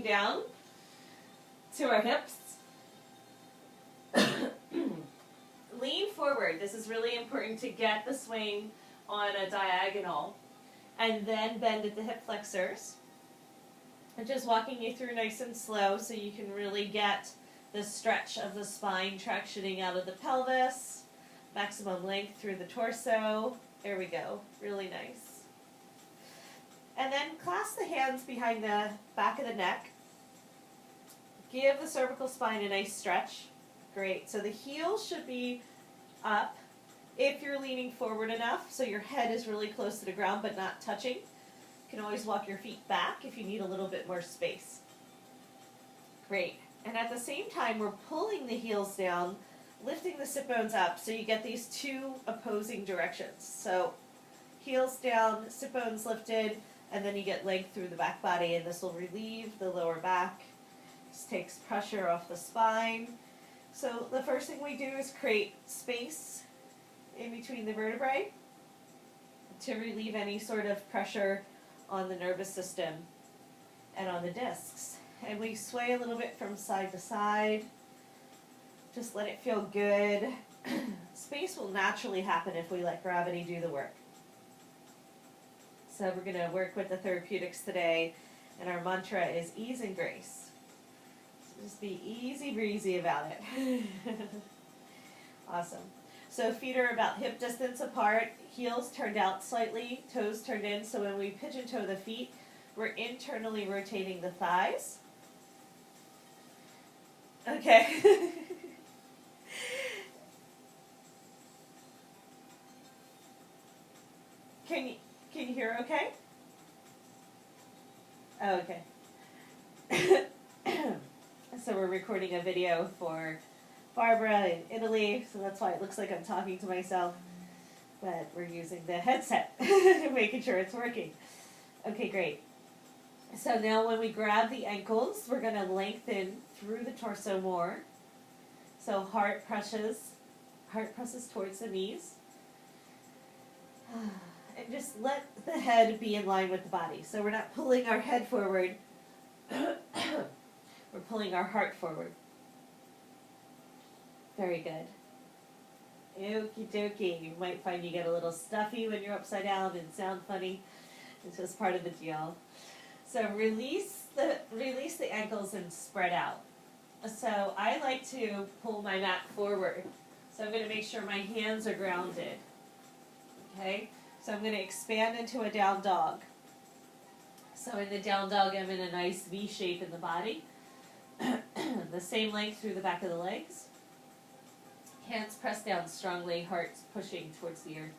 Down to our hips. Lean forward. This is really important to get the swing on a diagonal. And then bend at the hip flexors. I'm just walking you through nice and slow so you can really get the stretch of the spine tractioning out of the pelvis. Maximum length through the torso. There we go. Really nice. And then clasp the hands behind the back of the neck. Give the cervical spine a nice stretch. Great. So the heels should be up if you're leaning forward enough so your head is really close to the ground but not touching. You can always walk your feet back if you need a little bit more space. Great. And at the same time, we're pulling the heels down, lifting the sit bones up so you get these two opposing directions. So heels down, sit bones lifted, and then you get length through the back body, and this will relieve the lower back. This takes pressure off the spine. So the first thing we do is create space in between the vertebrae to relieve any sort of pressure on the nervous system and on the discs. And we sway a little bit from side to side. Just let it feel good. Space will naturally happen if we let gravity do the work. So we're going to work with the therapeutics today, and our mantra is ease and grace. So just be easy breezy about it. Awesome. So feet are about hip distance apart, heels turned out slightly, toes turned in, so when we pigeon toe the feet, we're internally rotating the thighs. Okay. Can you hear okay? Oh, okay. So we're recording a video for Barbara in Italy, so that's why it looks like I'm talking to myself. But we're using the headset, making sure it's working. Okay, great. So now when we grab the ankles, we're going to lengthen through the torso more. So heart presses towards the knees. And just let the head be in line with the body. So we're not pulling our head forward. We're pulling our heart forward. Very good. Okie dokie. You might find you get a little stuffy when you're upside down and sound funny. It's just part of the deal. So release the ankles and spread out. So I like to pull my mat forward. So I'm going to make sure my hands are grounded. Okay? So I'm going to expand into a down dog. So in the down dog, I'm in a nice V shape in the body. The same length through the back of the legs. Hands pressed down strongly, hearts pushing towards the earth.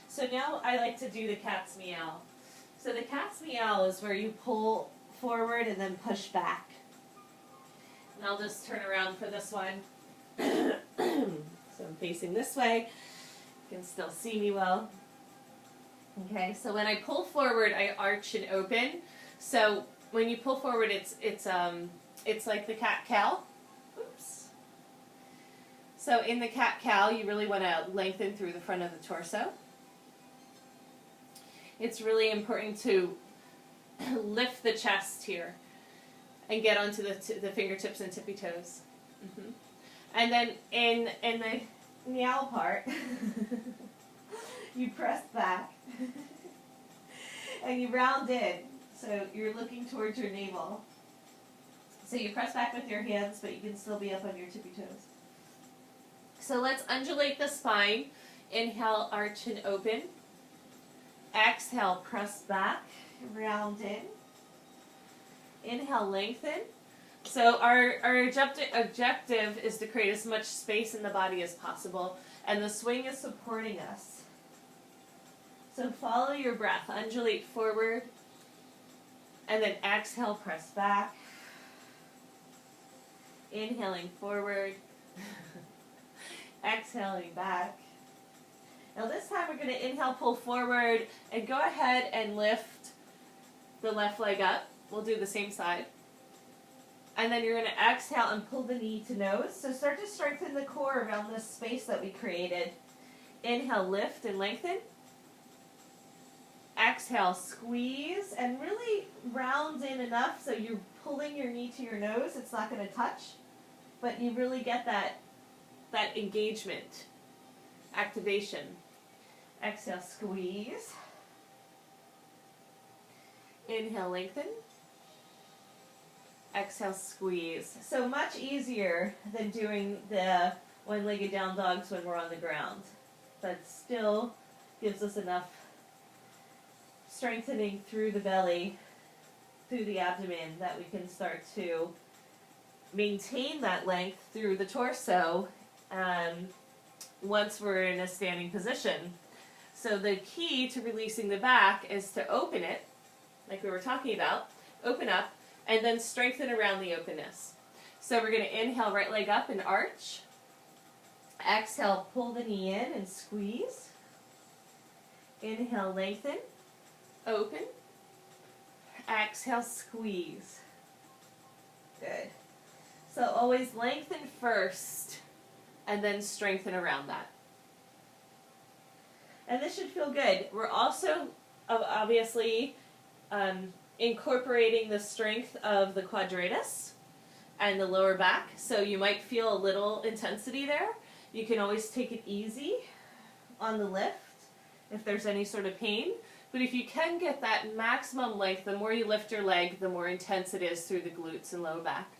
So now I like to do the cat's meow. So the cat's meow is where you pull forward and then push back. And I'll just turn around for this one. So I'm facing this way. You can still see me well. Okay, so when I pull forward, I arch and open. So when you pull forward, it's like the cat-cow. Oops. So in the cat-cow, you really want to lengthen through the front of the torso. It's really important to lift the chest here and get onto the fingertips and tippy toes. Mm-hmm. And then in the meow part, you press back and you round in. So you're looking towards your navel. So you press back with your hands, but you can still be up on your tippy toes. So let's undulate the spine. Inhale, arch and open. Exhale, press back, round in. Inhale, lengthen. So our objective is to create as much space in the body as possible, and the swing is supporting us. So follow your breath. Undulate forward, and then exhale, press back. Inhaling forward. Exhaling back. Now this time we're going to inhale, pull forward, and go ahead and lift the left leg up. We'll do the same side. And then you're going to exhale and pull the knee to nose. So start to strengthen the core around this space that we created. Inhale, lift and lengthen. Exhale, squeeze, and really round in enough so you're pulling your knee to your nose. It's not going to touch, but you really get that engagement, activation. Exhale, squeeze. Inhale, lengthen. Exhale, squeeze. So much easier than doing the one-legged down dogs when we're on the ground, but still gives us enough strengthening through the belly, through the abdomen, that we can start to maintain that length through the torso once we're in a standing position. So the key to releasing the back is to open it, like we were talking about, open up, and then strengthen around the openness. So we're going to inhale, right leg up and arch. Exhale, pull the knee in and squeeze. Inhale, lengthen. Open. Exhale, squeeze. Good. So always lengthen first and then strengthen around that. And this should feel good. We're also obviously incorporating the strength of the quadratus and the lower back. So you might feel a little intensity there. You can always take it easy on the lift if there's any sort of pain. But if you can get that maximum length, the more you lift your leg, the more intense it is through the glutes and low back.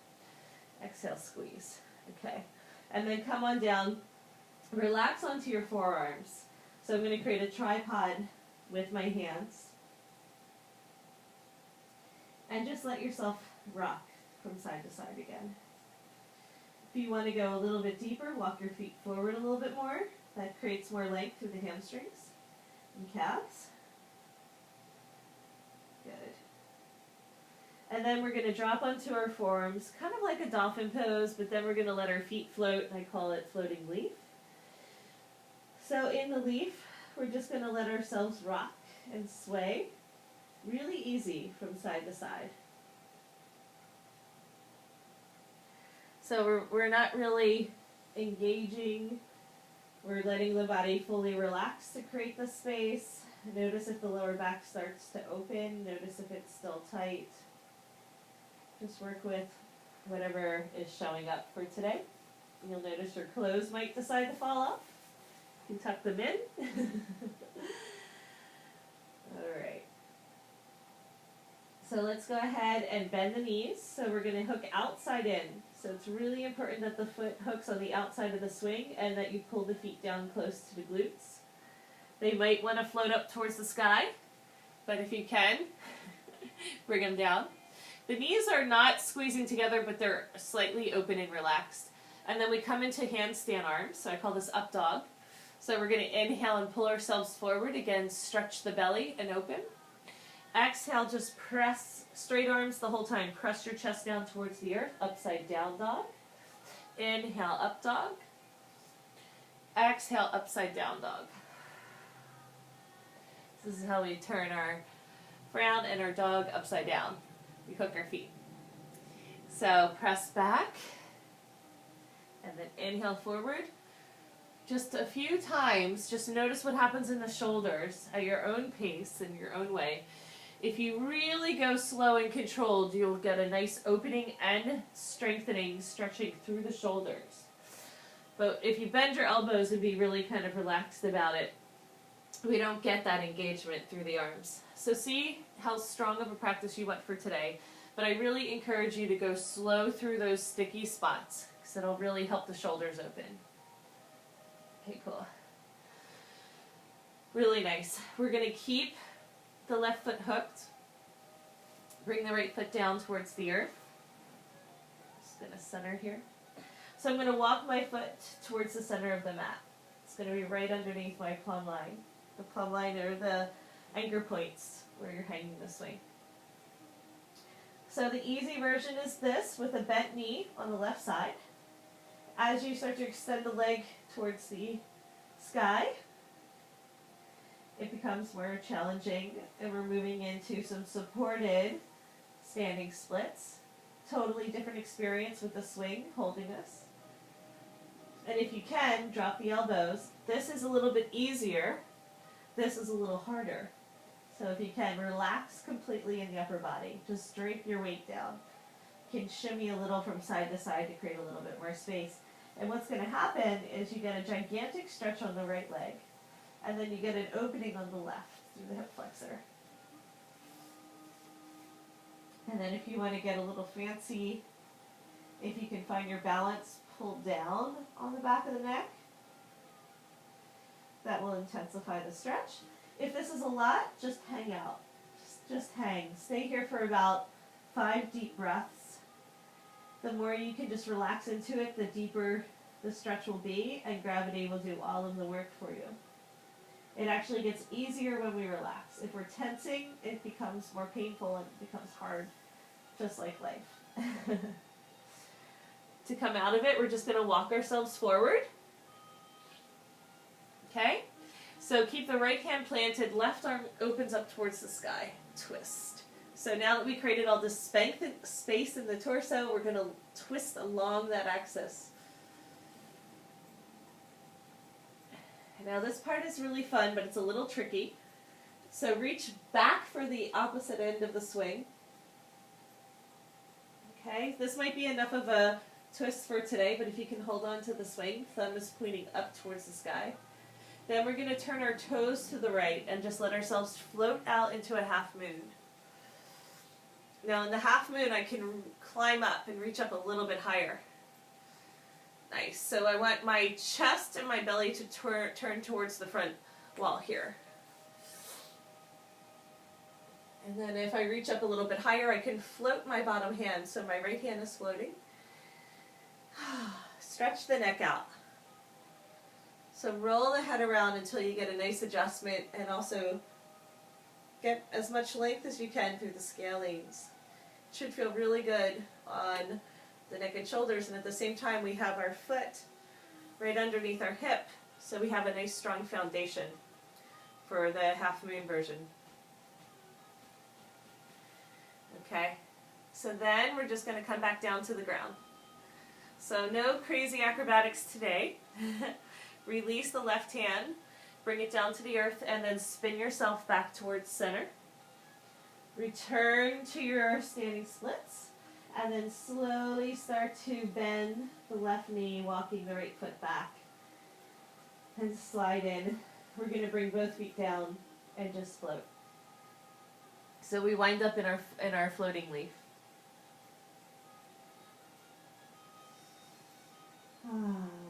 Exhale, squeeze. Okay. And then come on down. Relax onto your forearms. So I'm going to create a tripod with my hands. And just let yourself rock from side to side again. If you want to go a little bit deeper, walk your feet forward a little bit more. That creates more length through the hamstrings and calves. Good. And then we're going to drop onto our forearms, kind of like a dolphin pose, but then we're going to let our feet float. I call it floating leaf. So in the leaf, we're just going to let ourselves rock and sway. Really easy from side to side. So we're not really engaging. We're letting the body fully relax to create the space. Notice if the lower back starts to open. Notice if it's still tight. Just work with whatever is showing up for today. You'll notice your clothes might decide to fall off. You can tuck them in. All right. So let's go ahead and bend the knees. So we're going to hook outside in. So it's really important that the foot hooks on the outside of the swing and that you pull the feet down close to the glutes. They might want to float up towards the sky, but if you can, bring them down. The knees are not squeezing together, but they're slightly open and relaxed. And then we come into handstand arms. So I call this up dog. So we're going to inhale and pull ourselves forward. Again, stretch the belly and open. Exhale, just press straight arms the whole time. Press your chest down towards the earth. Upside down dog. Inhale, up dog. Exhale, upside down dog. This is how we turn our frown and our dog upside down. We hook our feet. So press back. And then inhale forward. Just a few times, just notice what happens in the shoulders at your own pace and your own way. If you really go slow and controlled, you'll get a nice opening and strengthening, stretching through the shoulders. But if you bend your elbows and be really kind of relaxed about it, we don't get that engagement through the arms. So see how strong of a practice you want for today. But I really encourage you to go slow through those sticky spots, because it'll really help the shoulders open. Okay, cool. Really nice. We're going to keep the left foot hooked. Bring the right foot down towards the earth. Just going to center here. So I'm going to walk my foot towards the center of the mat. It's going to be right underneath my plumb line. The plumb line are the anchor points where you're hanging the swing. So the easy version is this, with a bent knee on the left side. As you start to extend the leg towards the sky, it becomes more challenging, and we're moving into some supported standing splits. Totally different experience with the swing holding us. And if you can, drop the elbows. This is a little bit easier. This is a little harder. So if you can, relax completely in the upper body. Just drape your weight down. You can shimmy a little from side to side to create a little bit more space. And what's going to happen is you get a gigantic stretch on the right leg, and then you get an opening on the left through the hip flexor. And then if you want to get a little fancy, if you can find your balance, pull down on the back of the neck. That will intensify the stretch. If this is a lot, just hang out. Just hang. Stay here for about 5 deep breaths. The more you can just relax into it, the deeper the stretch will be, and gravity will do all of the work for you. It actually gets easier when we relax. If we're tensing, it becomes more painful and it becomes hard, just like life. To come out of it, we're just going to walk ourselves forward. Okay? So keep the right hand planted, left arm opens up towards the sky. Twist. So now that we created all this space in the torso, we're going to twist along that axis. Now this part is really fun, but it's a little tricky. So reach back for the opposite end of the swing. Okay, this might be enough of a twist for today, but if you can hold on to the swing, thumb is pointing up towards the sky. Then we're going to turn our toes to the right and just let ourselves float out into a half moon. Now in the half moon, I can climb up and reach up a little bit higher. Nice. So I want my chest and my belly to turn towards the front wall here. And then if I reach up a little bit higher, I can float my bottom hand. So my right hand is floating. Stretch the neck out. So roll the head around until you get a nice adjustment, and also get as much length as you can through the scalenes. It should feel really good on the neck and shoulders, and at the same time we have our foot right underneath our hip, so we have a nice strong foundation for the half moon version. Okay, so then we're just going to come back down to the ground. So no crazy acrobatics today. Release the left hand, bring it down to the earth, and then spin yourself back towards center. Return to your standing splits, and then slowly start to bend the left knee, walking the right foot back. And slide in. We're going to bring both feet down and just float. So we wind up in our floating leaf.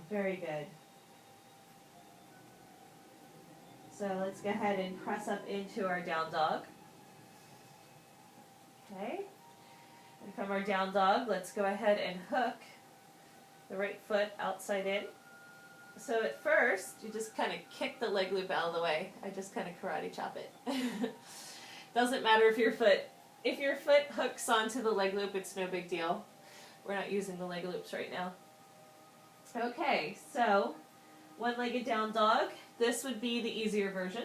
Very good. So let's go ahead and press up into our down dog. Okay. And from our down dog, let's go ahead and hook the right foot outside in. So at first, you just kind of kick the leg loop out of the way. I just kind of karate chop it. Doesn't matter if your foot hooks onto the leg loop, it's no big deal. We're not using the leg loops right now. Okay, so one-legged down dog. This would be the easier version.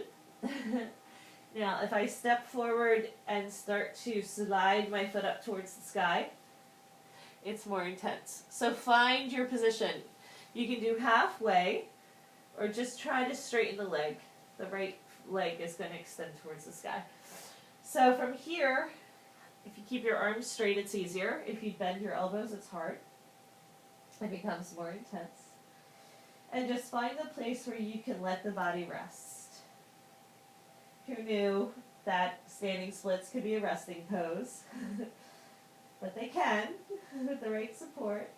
Now, if I step forward and start to slide my foot up towards the sky, it's more intense. So find your position. You can do halfway, or just try to straighten the leg. The right leg is going to extend towards the sky. So from here, if you keep your arms straight, it's easier. If you bend your elbows, it's hard. It becomes more intense. And just find the place where you can let the body rest. Who knew that standing splits could be a resting pose? But they can, with the right support.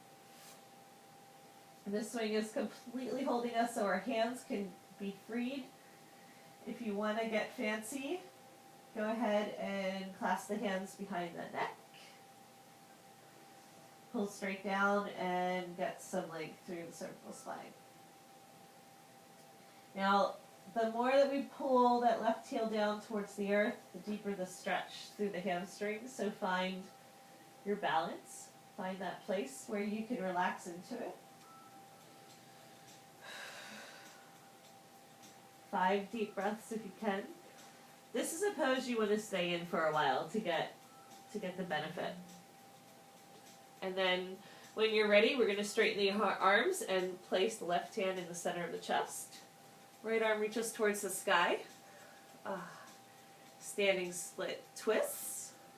And this swing is completely holding us so our hands can be freed. If you want to get fancy, go ahead and clasp the hands behind the neck. Pull straight down and get some length through the cervical spine. Now, the more that we pull that left heel down towards the earth, the deeper the stretch through the hamstrings. So find your balance. Find that place where you can relax into it. 5 deep breaths if you can. This is a pose you want to stay in for a while to get the benefit. And then when you're ready, we're going to straighten the arms and place the left hand in the center of the chest. Right arm reaches towards the sky. standing split twists.